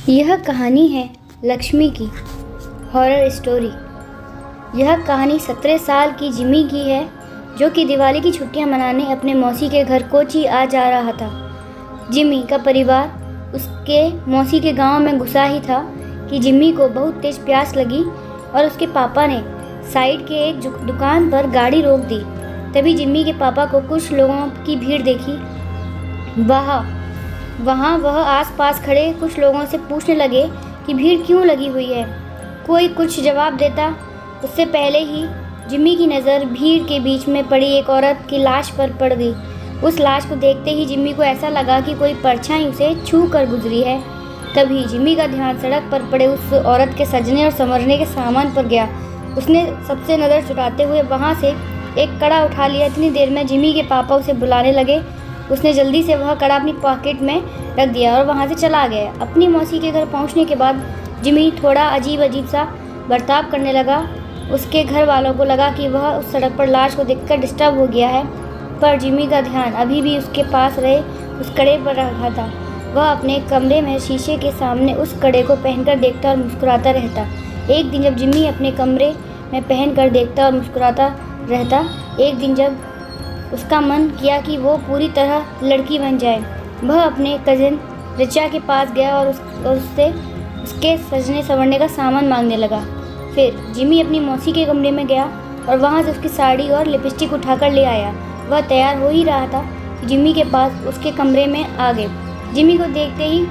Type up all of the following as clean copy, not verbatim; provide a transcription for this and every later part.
यह कहानी है लक्ष्मी की हॉरर स्टोरी। यह कहानी 17 साल की जिमी की है, जो कि दिवाली की छुट्टियां मनाने अपने मौसी के घर कोची आ जा रहा था। जिमी का परिवार उसके मौसी के गांव में घुसा ही था कि जिमी को बहुत तेज प्यास लगी और उसके पापा ने साइड के एक दुकान पर गाड़ी रोक दी। तभी जिमी के पापा को कुछ लोगों की भीड़ देखी। वहाँ वह आसपास खड़े कुछ लोगों से पूछने लगे कि भीड़ क्यों लगी हुई है। कोई कुछ जवाब देता उससे पहले ही जिमी की नज़र भीड़ के बीच में पड़ी एक औरत की लाश पर पड़ गई। उस लाश को देखते ही जिमी को ऐसा लगा कि कोई परछाई उसे छू कर गुजरी है। तभी जिमी का ध्यान सड़क पर पड़े उस औरत के सजने और संवरने के सामान पर गया। उसने सबसे नज़र चुराते हुए वहाँ से एक कड़ा उठा लिया। इतनी देर में जिमी के पापा उसे बुलाने लगे। उसने जल्दी से वह कड़ा अपनी पॉकेट में रख दिया और वहाँ से चला गया। अपनी मौसी के घर पहुँचने के बाद जिमी थोड़ा अजीब सा बर्ताव करने लगा। उसके घर वालों को लगा कि वह उस सड़क पर लाश को देखकर डिस्टर्ब हो गया है, पर जिमी का ध्यान अभी भी उसके पास रहे उस कड़े पर रखा था। वह अपने कमरे में शीशे के सामने उस कड़े को पहनकर देखता और मुस्कुराता रहता। एक दिन जब जिमी अपने कमरे में पहनकर देखता और मुस्कुराता रहता, एक दिन जब उसका मन किया कि वो पूरी तरह लड़की बन जाए, वह अपने कज़िन रिचा के पास गया और उससे उसके सजने संवरने का सामान मांगने लगा। फिर जिमी अपनी मौसी के कमरे में गया और वहाँ से उसकी साड़ी और लिपस्टिक उठाकर ले आया। वह तैयार हो ही रहा था कि जिमी के पास उसके कमरे में आ गए। जिमी को देखते ही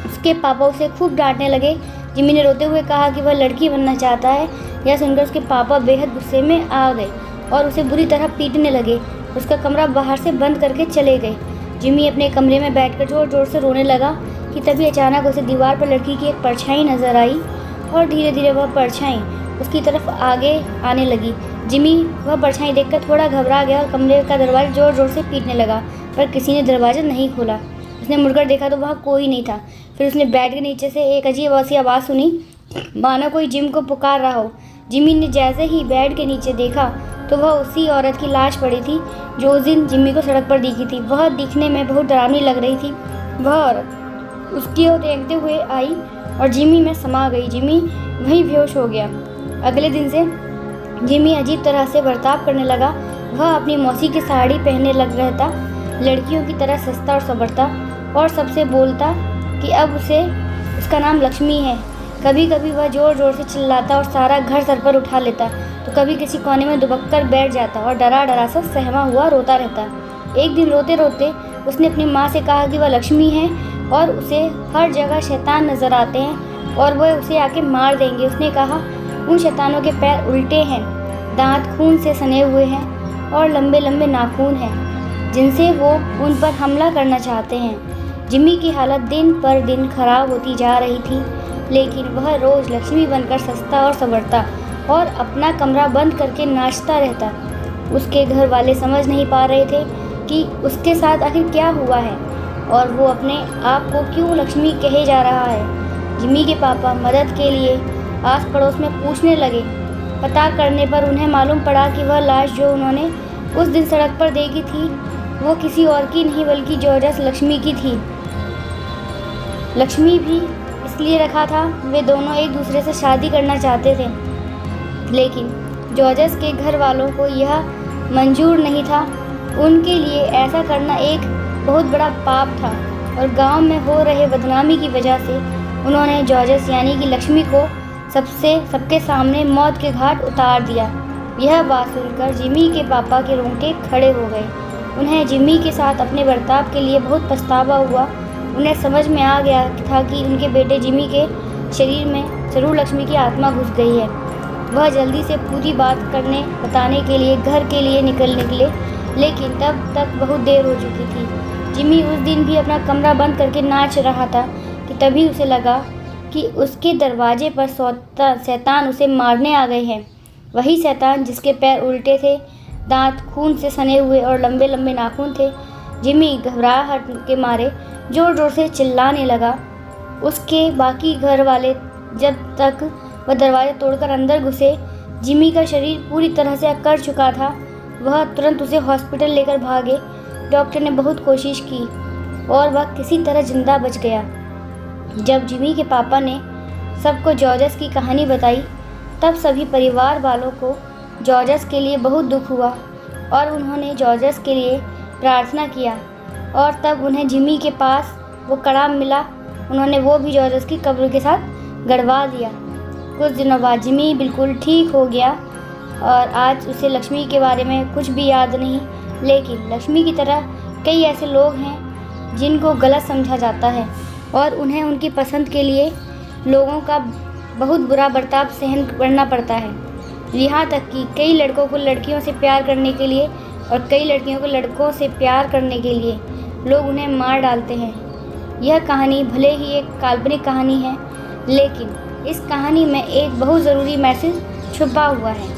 उसके पापा उसे खूब डांटने लगे। जिमी ने रोते हुए कहा कि वह लड़की बनना चाहता है। यह सुनकर उसके पापा बेहद गुस्से में आ गए और उसे बुरी तरह पीटने लगे। उसका कमरा बाहर से बंद करके चले गए। जिमी अपने कमरे में बैठकर जोर जोर से रोने लगा कि तभी अचानक उसे दीवार पर लड़की की एक परछाई नजर आई और धीरे धीरे वह परछाई उसकी तरफ आगे आने लगी। जिमी वह परछाई देखकर थोड़ा घबरा गया और कमरे का दरवाजा जोर जोर से पीटने लगा, पर किसी ने दरवाज़ा नहीं खोला। उसने मुड़कर देखा तो वहाँ कोई नहीं था। फिर उसने बेड के नीचे से एक अजीब सी आवाज़ सुनी, मानो कोई जिम को पुकार रहा हो। जिमी ने जैसे ही बेड के नीचे देखा तो वह उसी औरत की लाश पड़ी थी जो उस दिन जिमी को सड़क पर दिखी थी। वह दिखने में बहुत डरावनी लग रही थी। वह औरत उसकी ओर देखते हुए आई और जिमी में समा गई। जिमी वहीं बेहोश हो गया। अगले दिन से जिमी अजीब तरह से बर्ताव करने लगा। वह अपनी मौसी की साड़ी पहनने लग रहता, लड़कियों की तरह सस्ता और संवरता और सबसे बोलता कि अब उसका नाम लक्ष्मी है। कभी कभी वह जोर जोर से चिल्लाता और सारा घर सर पर उठा लेता, तो कभी किसी कोने में दुबक कर बैठ जाता और डरा सा सहमा हुआ रोता रहता। एक दिन रोते रोते उसने अपनी माँ से कहा कि वह लक्ष्मी है और उसे हर जगह शैतान नज़र आते हैं और वह उसे आके मार देंगे। उसने कहा उन शैतानों के पैर उल्टे हैं, दांत खून से सने हुए हैं और लंबे लंबे नाखून हैं जिनसे वो उन पर हमला करना चाहते हैं। जिमी की हालत दिन पर दिन खराब होती जा रही थी, लेकिन वह रोज़ लक्ष्मी बनकर सस्ता और संवरता और अपना कमरा बंद करके नाचता रहता। उसके घर वाले समझ नहीं पा रहे थे कि उसके साथ आखिर क्या हुआ है और वो अपने आप को क्यों लक्ष्मी कहे जा रहा है। जिमी के पापा मदद के लिए आस पड़ोस में पूछने लगे। पता करने पर उन्हें मालूम पड़ा कि वह लाश जो उन्होंने उस दिन सड़क पर देखी थी वो किसी और की नहीं बल्कि जॉर्जस लक्ष्मी की थी। लक्ष्मी भी इसलिए रखा था, वे दोनों एक दूसरे से शादी करना चाहते थे, लेकिन जॉर्जस के घर वालों को यह मंजूर नहीं था। उनके लिए ऐसा करना एक बहुत बड़ा पाप था और गांव में हो रहे बदनामी की वजह से उन्होंने जॉर्जस यानी कि लक्ष्मी को सबके सामने मौत के घाट उतार दिया। यह बात सुनकर जिमी के पापा के रोंगटे खड़े हो गए। उन्हें जिमी के साथ अपने बर्ताव के लिए बहुत पछतावा हुआ। उन्हें समझ में आ गया था कि उनके बेटे जिमी के शरीर में जरूर लक्ष्मी की आत्मा घुस गई है। वह जल्दी से पूरी बात बताने के लिए घर के लिए निकले, लेकिन तब तक बहुत देर हो चुकी थी। जिमी उस दिन भी अपना कमरा बंद करके नाच रहा था कि तभी उसे लगा कि उसके दरवाजे पर शैतान उसे मारने आ गए हैं। वही शैतान जिसके पैर उल्टे थे, दांत खून से सने हुए और लंबे लंबे नाखून थे। जिमी घबराहट के मारे जोर जोर से चिल्लाने लगा। उसके बाकी घर वाले जब तक वह दरवाज़ा तोड़कर अंदर घुसे, जिमी का शरीर पूरी तरह से अकड़ चुका था। वह तुरंत उसे हॉस्पिटल लेकर भागे। डॉक्टर ने बहुत कोशिश की और वह किसी तरह जिंदा बच गया। जब जिमी के पापा ने सबको जॉर्जस की कहानी बताई तब सभी परिवार वालों को जॉर्जस के लिए बहुत दुख हुआ और उन्होंने जॉर्जस के लिए प्रार्थना किया और तब उन्हें जिमी के पास वो कड़ा मिला। उन्होंने वो भी जॉर्जस की कब्र के साथ गड़वा दिया। कुछ दिनों बाद जिमी बिल्कुल ठीक हो गया और आज उसे लक्ष्मी के बारे में कुछ भी याद नहीं, लेकिन लक्ष्मी की तरह कई ऐसे लोग हैं जिनको गलत समझा जाता है और उन्हें उनकी पसंद के लिए लोगों का बहुत बुरा बर्ताव सहन करना पड़ता है। यहाँ तक कि कई लड़कों को लड़कियों से प्यार करने के लिए और कई लड़कियों को लड़कों से प्यार करने के लिए लोग उन्हें मार डालते हैं। यह कहानी भले ही एक काल्पनिक कहानी है, लेकिन इस कहानी में एक बहुत ज़रूरी मैसेज छुपा हुआ है।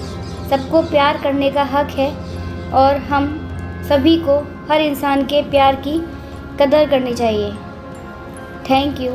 सबको प्यार करने का हक है और हम सभी को हर इंसान के प्यार की कदर करनी चाहिए। Thank you.